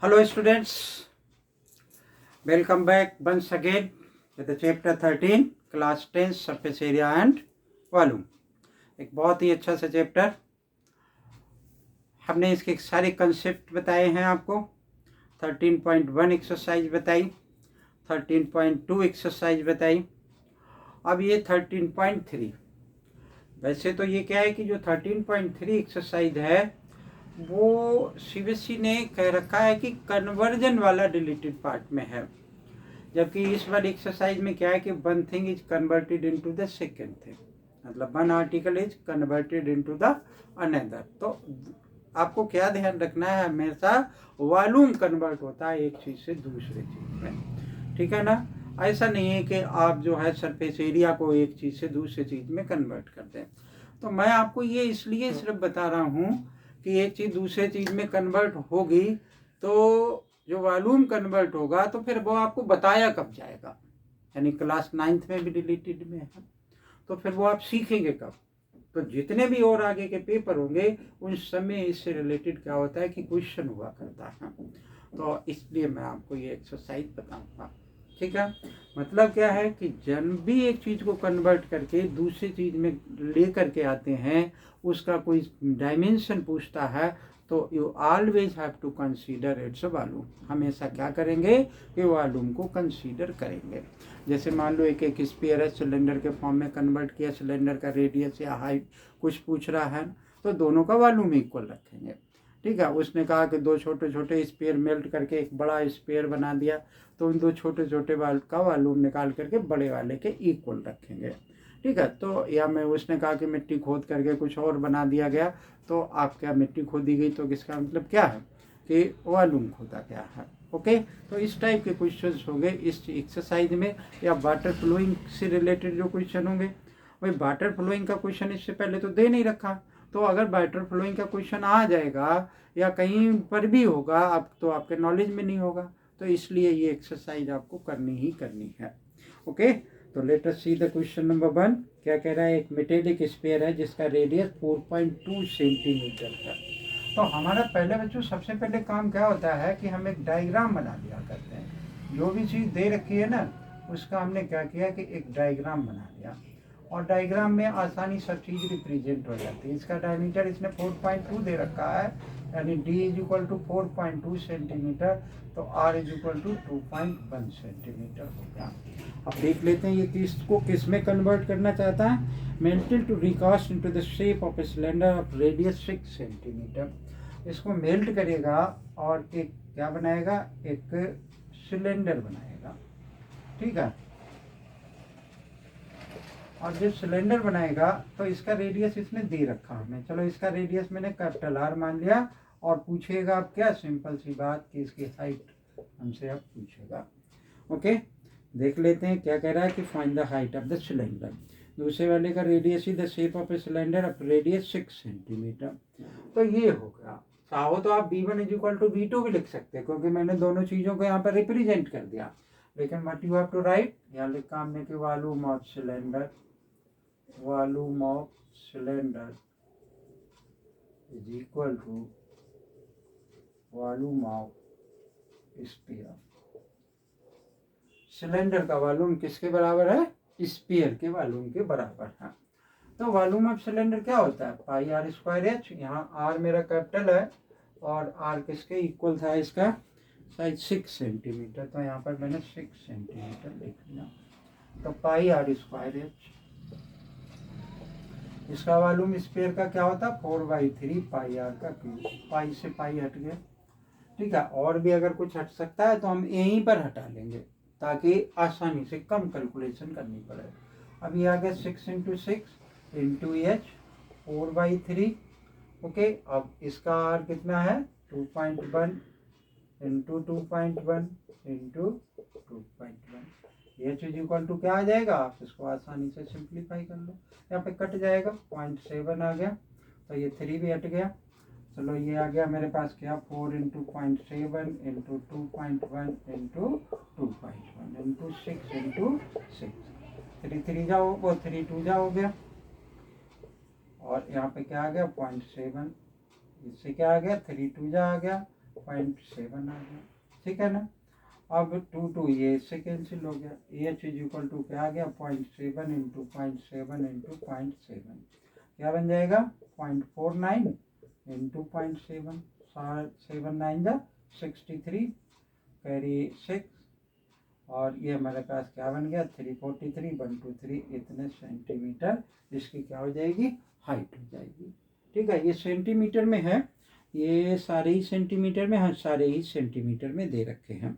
Hello students, welcome back once again with the chapter 13 class 10 surface area and volume. एक बहुत ही अच्छा सा chapter, हमने इसके सारे कंसेप्ट बताए हैं आपको। 13.1 एक्सरसाइज बताई, 13.2 एक्सरसाइज बताई, अब ये 13.3। वैसे तो ये क्या है कि जो 13.3 एक्सरसाइज है वो सीबीएसई ने कह रखा है कि कन्वर्जन वाला डिलीटेड पार्ट में है, जबकि इस वाली एक्सरसाइज में क्या है कि one thing is converted into the second thing, मतलब one article is converted into the another. तो आपको क्या ध्यान रखना है, हमेशा वॉल्यूम कन्वर्ट होता है एक चीज से दूसरे चीज में, ठीक है ना। ऐसा नहीं है कि आप जो है सरफेस एरिया को एक चीज से दूसरे चीज में कन्वर्ट कर दें। तो मैं आपको ये इसलिए सिर्फ बता रहा हूँ कि एक चीज दूसरे चीज में कन्वर्ट होगी तो जो वॉल्यूम कन्वर्ट होगा तो फिर वो आपको बताया कब जाएगा, यानी क्लास 9th में भी डिलीटेड में है तो फिर वो आप सीखेंगे कब। तो जितने भी और आगे के पेपर होंगे उन सब में इससे रिलेटेड क्या होता है कि क्वेश्चन हुआ करता है, तो इसलिए मैं आपको ये एक्सरसाइज बताऊंगा, ठीक है। मतलब क्या है कि जब भी एक चीज़ को कन्वर्ट करके दूसरी चीज़ में ले करके आते हैं, उसका कोई डायमेंशन पूछता है तो you always have to consider its volume. हमेशा क्या करेंगे कि वॉल्यूम को कंसीडर करेंगे। जैसे मान लो एक स्फीयर है, सिलेंडर के फॉर्म में कन्वर्ट किया, सिलेंडर का रेडियस या हाइट कुछ पूछ रहा है तो दोनों का वॉल्यूम इक्वल रखेंगे, ठीक है। उसने कहा कि दो छोटे छोटे स्फीयर मेल्ट करके एक बड़ा स्फीयर बना दिया तो उन दो छोटे छोटे का वॉल्यूम निकाल करके बड़े वाले के इक्वल रखेंगे, ठीक है। तो या मैं उसने कहा कि मिट्टी खोद करके कुछ और बना दिया गया तो आप क्या मिट्टी खोदी गई तो किसका मतलब क्या है कि वॉल्यूम खोदा गया है, ओके। तो इस टाइप के क्वेश्चन होंगे इस एक्सरसाइज में। या वाटर फ्लोइंग से रिलेटेड जो क्वेश्चन होंगे, भाई वाटर फ्लोइंग का क्वेश्चन इससे पहले तो दे नहीं रखा, तो अगर वाटर फ्लोइंग का क्वेश्चन आ जाएगा या कहीं पर भी होगा अब तो आपके नॉलेज में नहीं होगा, तो इसलिए ये एक्सरसाइज आपको करनी ही करनी है, ओके। तो let us see the question number 1। क्या कह रहा है, एक मेटेलिक स्फीयर है जिसका रेडियस 4.2 सेंटीमीटर है। तो हमारा पहले बच्चों सबसे पहले काम क्या होता है कि हम एक डायग्राम बना लिया करते हैं। जो भी चीज़ दे रखी है ना उसका हमने क्या किया कि एक डायग्राम बना लिया, और डायग्राम में आसानी सब चीज़ रिप्रेजेंट हो जाती है। इसका डायमीटर इसने 4.2 दे रखा है, यानी d is equal to 4.2 centimetre, तो r is equal to 2.1 centimetre हो गया। अब देख लेते हैं ये किसको किस में कन्वर्ट करना चाहता है। Melted to recast into the shape of a cylinder of radius 6 centimetre. इसको मेल्ट करेगा और एक क्या बनाएगा, एक सिलेंडर बनाएगा, ठीक है। और जब सिलेंडर बनाएगा तो इसका रेडियस इसने दे रखा हमें, चलो इसका रेडियस मैंने कैपिटल R मान लिया, और पूछेगा अब क्या, सिंपल सी बात कि इसकी हाइट हमसे अब पूछेगा, ओके। देख लेते हैं क्या कह रहा है कि find the height of the cylinder. दूसरे वाले का radius he the shape of a cylinder of radius 6 centimetre. तो ये हो गया। चाहो तो आप B1 is equal to B2 भी लिख सकते हैं, क्योंकि मैंने दोनों चीज़ों को यहाँ पर रिप्रेजेंट कर दिया। लेकिन what you have to write, यहाँ लिखा हमने कि volume of cylinder, volume of cylinder is equal to volume of sphere. Cylinder का वॉल्यूम किसके बराबर है, स्फीयर के वॉल्यूम के बराबर है। तो वॉल्यूम ऑफ सिलेंडर क्या होता है, पाई आर स्क्वायर एच। यहाँ आर मेरा कैपिटल है और आर किसके इक्वल था, इसका साइज 6 सेंटीमीटर, तो यहाँ पर मैंने 6 सेंटीमीटर लिख लिया। तो पाई आर स्क्वायर एच, इसका वॉल्यूम स्फीयर का क्या होता है 4/3 पाई आर का क्यूब। पाई से पाई हट गया, ठीक है। और भी अगर कुछ हट सकता है तो हम यहीं पर हटा लेंगे ताकि आसानी से कम कैलकुलेशन करनी पड़े। अब ये आ गया 6 इंटू 6 इंटू एच 4/3, ओके। अब इसका आर कितना है 2.1 into 2.1 into 2.1। H is equal to क्या आ जाएगा, आप इसको आसानी से सिंप्लीफाई कर लो, यहाँ पे कट जाएगा 0.7 आ गया, तो ये 3 भी हट गया। चलो ये आ गया मेरे पास क्या 4 into 0.7 into 2.1 into 2.1 into 6 into 6। 3 3 जा वो 3 2 जा हो गया, और यहाँ पे क्या आ गया 0.7, इससे क्या आ गया 3 2 जा आ गया, 0.7 आ गया, ठीक है ना। अब 2 ये इससे कैंसिल हो गया, एच इज इक्वल टू क्या आ गया 0.7 इंटू 0.7 इंटू 0.7 क्या बन जाएगा 0.49 इंटू 0.7, 7 9 जा 63 कैरी 6 और ये हमारे पास क्या बन गया 343 123 इतने सेंटीमीटर इसकी क्या हो जाएगी हाइट हो जाएगी, ठीक है। ये सेंटीमीटर में है, ये सारे ही सेंटीमीटर में, हाँ सारे ही सेंटीमीटर में दे रखे हैं।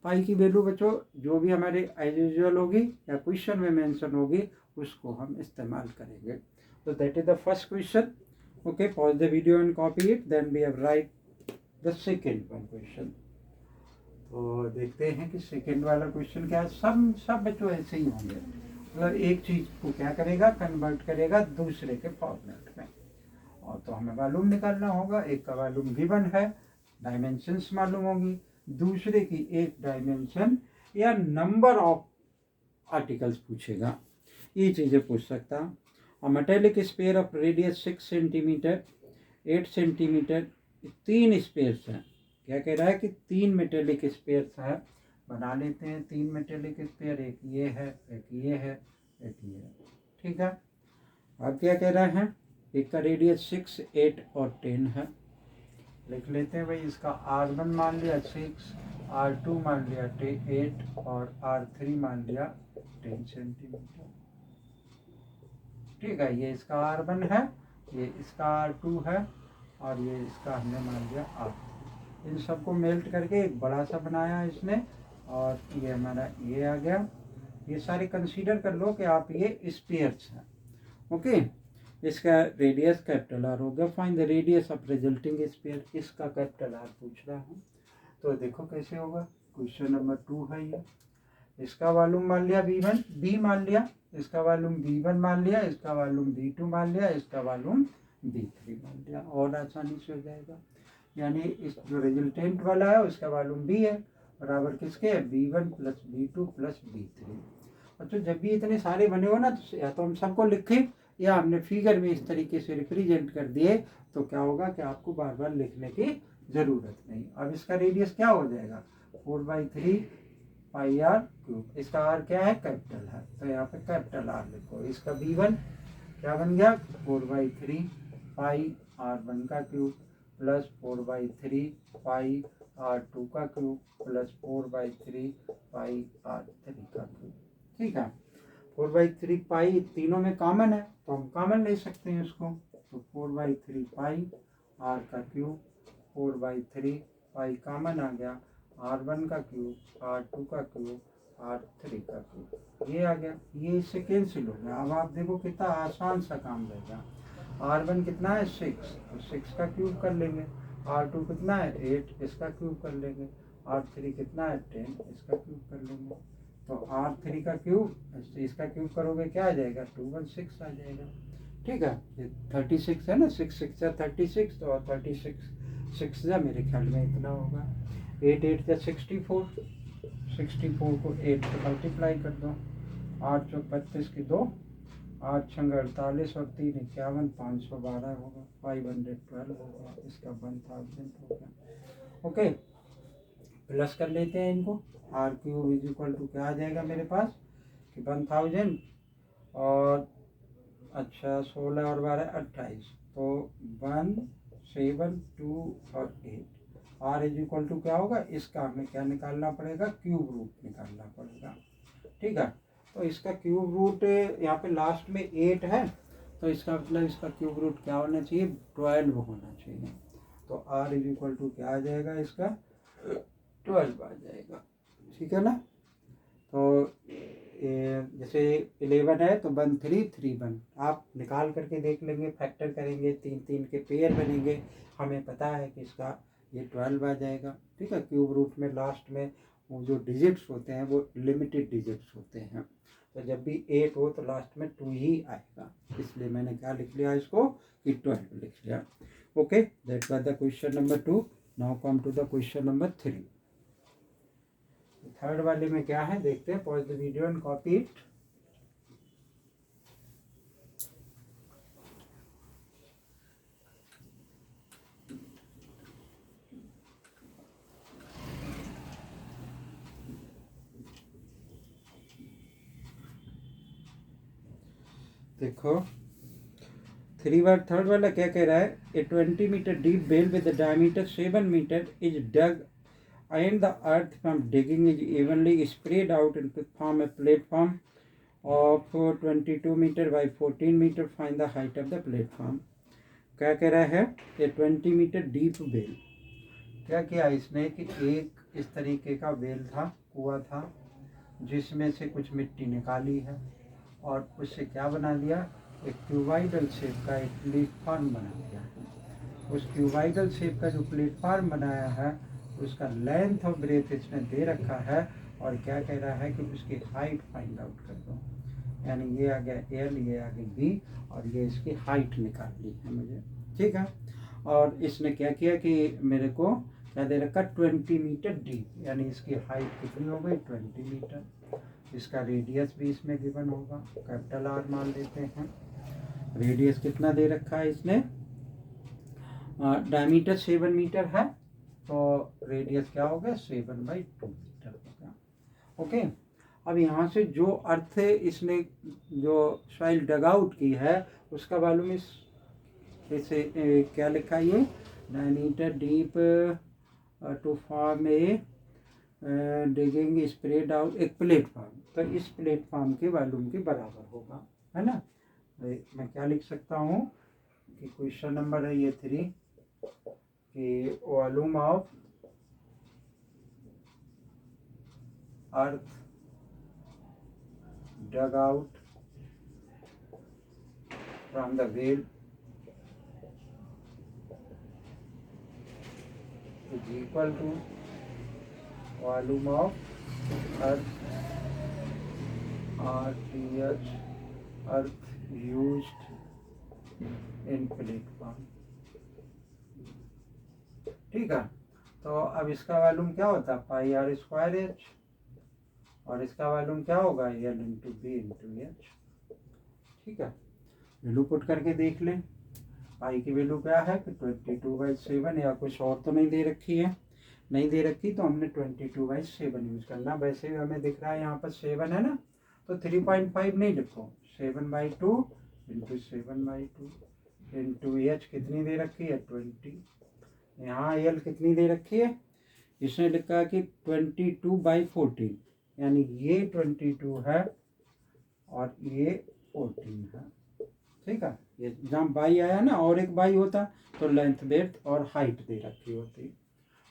पाई की वैल्यू बच्चों जो भी हमारे एज यूजुअल होगी या क्वेश्चन में मेंशन होगी उसको हम इस्तेमाल करेंगे। तो that is the first question. Okay, pause the video and copy it, then we have write the second one question. तो देखते हैं कि सेकेंड वाला क्वेश्चन क्या है। सब बच्चों ऐसे ही होंगे, मतलब एक चीज को क्या करेगा कन्वर्ट करेगा दूसरे के फॉर्मेट में। और तो हमें वॉल्यूम निकालना होगा, एक का वॉल्यूम गिवन है, डायमेंशंस मालूम होगी, दूसरे की एक डायमेंशन या नंबर ऑफ आर्टिकल्स पूछेगा, ये चीज़ें पूछ सकता। और metallic sphere of radius 6 centimetre 8 centimetre, 3 spheres हैं। क्या कह रहा है कि 3 मेटेलिक स्पेयर्स हैं, बना लेते हैं 3 मेटेलिक स्पेयर, एक ये है एक ये है एक ये है, ठीक है। अब क्या कह रहा है, एक का रेडियस 6 8 और 10 है, लिख लेते हैं भाई। इसका R1 मान लिया 6, R2 मान लिया 8 और R3 मान लिया 10 सेंटीमीटर, ठीक है। ये इसका R1 है, ये इसका R2 है और ये इसका हमने मान लिया R3। इन सबको मेल्ट करके एक बड़ा सा बनाया इसने और ये हमारा ये आ गया। ये सारे कंसीडर कर लो कि आप ये स्पेयर्स हैं, ओके। इसका रेडियस कैपिटल आर हो गया। Find the radius of resulting sphere, इसका कैपिटल आर पूछ रहा हूँ। तो देखो कैसे होगा, क्वेश्चन नंबर 2 है ये। इसका वॉल्यूम मान लिया V1 B मान लिया, इसका वॉल्यूम V1 मान लिया, इसका वॉल्यूम V2 मान लिया, इसका वॉल्यूम V3 मान लिया, और आसानी से हो जाएगा। यानी इस जो रिजल्टेंट वाला है उसका वॉल्यूम B है, बराबर किसके V1 plus V2 plus V3। अच्छा, जब भी इतने सारे बने हो ना तो या तो हम सबको लिखें या हमने फिगर में इस तरीके से रिप्रेजेंट कर दिए तो क्या होगा कि आपको बार बार लिखने की ज़रूरत नहीं। अब इसका रेडियस क्या हो जाएगा 4/3 पाई आर क्यूब। इसका आर क्या है कैपिटल है, तो यहाँ पे कैपिटल आर लिखो। इसका V1 क्या बन गया 4/3 पाई R1 का क्यूब प्लस 4/3 पाई R2 का क्यूब प्लस 4/3 पाई R3 का क्यूब, ठीक है। 4/3 पाई तीनों में कॉमन है तो हम कॉमन ले सकते हैं इसको। तो 4/3 पाई आर का क्यूब 4/3 पाई कॉमन आ गया, R1 का क्यूब R2 का क्यूब R3 का क्यूब, ये आ गया। ये इससे कैंसिल हो गया। अब आप देखो कितना आसान सा काम रहेगा। R1 कितना है 6, तो 6 का क्यूब कर लेंगे। R2 कितना है 8, इसका क्यूब कर लेंगे। R3 कितना है 10, इसका क्यूब कर लेंगे। तो R3 का क्यूब इसका क्यूब करोगे क्या आ जाएगा 216 आ जाएगा, ठीक है। ये 36 है ना, 6 6 जा 36, तो 36 6 जा मेरे ख्याल में इतना होगा। 8 8 जा 64, 64 को 8 से मल्टीप्लाई कर दो, 8 चौक 32 की 2, 8 छंग 48 और 3 51, 512 होगा, 512 होगा, इसका 1000 होगा, ओके। प्लस कर लेते हैं इनको। R cube is equal to क्या आ जाएगा मेरे पास कि 1000 और अच्छा 16 और 12 28, तो 1 7 2 और 8। आर इज इक्वल टू क्या होगा, इसका हमें क्या निकालना पड़ेगा क्यूब रूट निकालना पड़ेगा, ठीक है। तो इसका क्यूब रूट यहाँ पे लास्ट में 8 है, तो इसका मतलब इसका क्यूब रूट क्या होना चाहिए 12 होना चाहिए। तो आर इज इक्वल टू क्या आ जाएगा इसका 12 आ जाएगा, ठीक है ना। तो जैसे 11 है तो 1 3 3 1 आप निकाल करके देख लेंगे, फैक्टर करेंगे, 3 3 के पेयर बनेंगे, हमें पता है कि इसका ये 12 आ जाएगा, ठीक है। क्यूब रूट में लास्ट में वो जो डिजिट्स होते हैं वो लिमिटेड डिजिट्स होते हैं, तो जब भी 8 हो तो लास्ट में 2 ही आएगा, इसलिए मैंने क्या लिख लिया इसको कि 12 लिख लिया, okay. That was the question number 2। Now come to the question number 3। Third वाले में क्या है देखते हैं, pause the video and copy it. देखो 3 बार थर्ड वाला क्या कह रहा है, a 20 metre deep well with diameter 7 metre is dug and the earth from digging is evenly spread out into form a platform of 22 metre by 14 metre, find the height of the platform. क्या कह रहा है, a 20 metre deep well. क्या किया इसने कि एक इस तरीके का वेल था, कुआं था, जिसमें से कुछ मिट्टी निकाली है और उससे क्या बना लिया, एक क्यूबाइडल शेप का एक प्लेटफॉर्म बना दिया। उस क्यूबाइडल शेप का जो प्लेटफॉर्म बनाया है उसका लेंथ और ब्रेथ इसमें दे रखा है और क्या कह रहा है कि उसकी हाइट फाइंड आउट कर दो। यानी ये आ गया एल, ये आ गई बी और ये इसकी हाइट निकालनी है मुझे, ठीक है। और इसने क्या किया कि मेरे को क्या दे रखा, 20 मीटर डीप, यानी इसकी हाइट कितनी हो गई 20 मीटर। इसका रेडियस भी इसमें गिवन होगा, कैपिटल आर मान लेते हैं। रेडियस कितना दे रखा है इसने, डायमीटर 7 मीटर है तो रेडियस क्या हो गया 7/2 मीटर हो गया। ओके, अब यहाँ से जो अर्थ इसने जो सॉइल डग आउट की है उसका मालूम इसे क्या लिखा है, ये diameter deep to form a digging spread out एक प्लेटफॉर्म, तो इस प्लेटफॉर्म के वॉल्यूम के बराबर होगा, है ना। मैं क्या लिख सकता हूँ कि क्वेश्चन नंबर है ये 3 कि volume of earth dug out from the well is equal to volume of earth RTH, earth used in platform, ठीक है। तो अब इसका वॉल्यूम क्या होता है पाई आर स्क्वायर एच और इसका वॉल्यूम क्या होगा l into b into h, ठीक है। वैल्यू पुट करके देख लें, पाई की वैल्यू क्या है कि 22/7, या कुछ और तो नहीं दे रखी है, नहीं दे रखी तो हमने 22/7 यूज करना। वैसे हमें दिख रहा है यहाँ पर 7 है ना, तो 3.5 नहीं लिखो, 7/2 इंटू 7/2 इंटू एच कितनी दे रखी है 20, यहाँ एल कितनी दे रखी है, इसने लिखा कि 22/14, यानी ये 22 है और ये 14 है, ठीक है। ये जहाँ बाई आया ना, और एक बाई होता तो लेंथ ब्रेड्थ और हाइट दे रखी होती।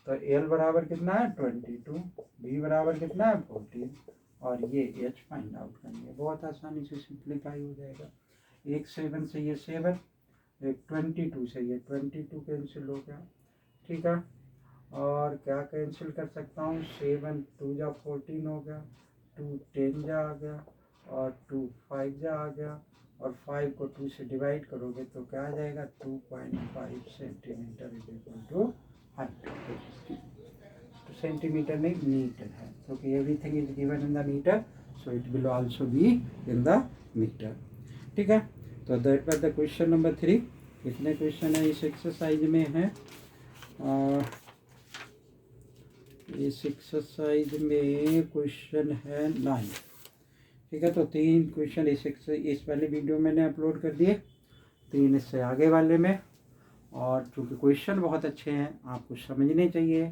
तो एल बराबर कितना है 22, बी बराबर कितना है 14 और ये एच फाइंड आउट करेंगे, बहुत आसानी से सिंप्लीफाई हो जाएगा। एक 7 से ये 7, एक 22 से ये 22 कैंसिल हो गया, ठीक है। और क्या कैंसिल कर सकता हूँ, 7 2 जा 14 हो गया, 2 10 जा आ गया और 2 5 जा आ गया और 5 को 2 से डिवाइड करोगे तो क्या आ जाएगा 2.5 centimetre is equal to height. तो सेंटीमीटर नहीं मीटर है, क्योंकि everything is given in the metre, so it will also be in the metre, ठीक है। तो that was the question number 3। कितने क्वेश्चन है इस एक्सरसाइज में है, इस एक्सरसाइज में क्वेश्चन है 9, ठीक है। तो 3 क्वेश्चन इस वाले वीडियो मैंने अपलोड कर दिए, 3 इससे आगे वाले में। और चूँकि क्वेश्चन बहुत अच्छे हैं, आपको समझने चाहिए,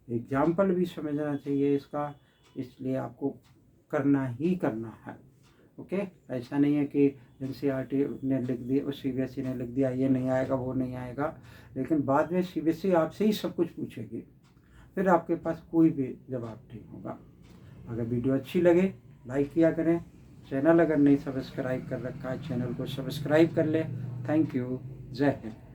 एग्जाम्पल भी समझना चाहिए इसका, इसलिए आपको करना ही करना है, ओके। ऐसा नहीं है कि NCERT ने लिख दिया और CBSE ने लिख दिया ये नहीं आएगा वो नहीं आएगा, लेकिन बाद में CBSE आपसे ही सब कुछ पूछेगी, फिर आपके पास कोई भी जवाब नहीं होगा। अगर वीडियो अच्छी लगे लाइक किया करें, चैनल अगर नहीं सब्सक्राइब कर रखा है चैनल को सब्सक्राइब कर ले। थैंक यू, जय हिंद।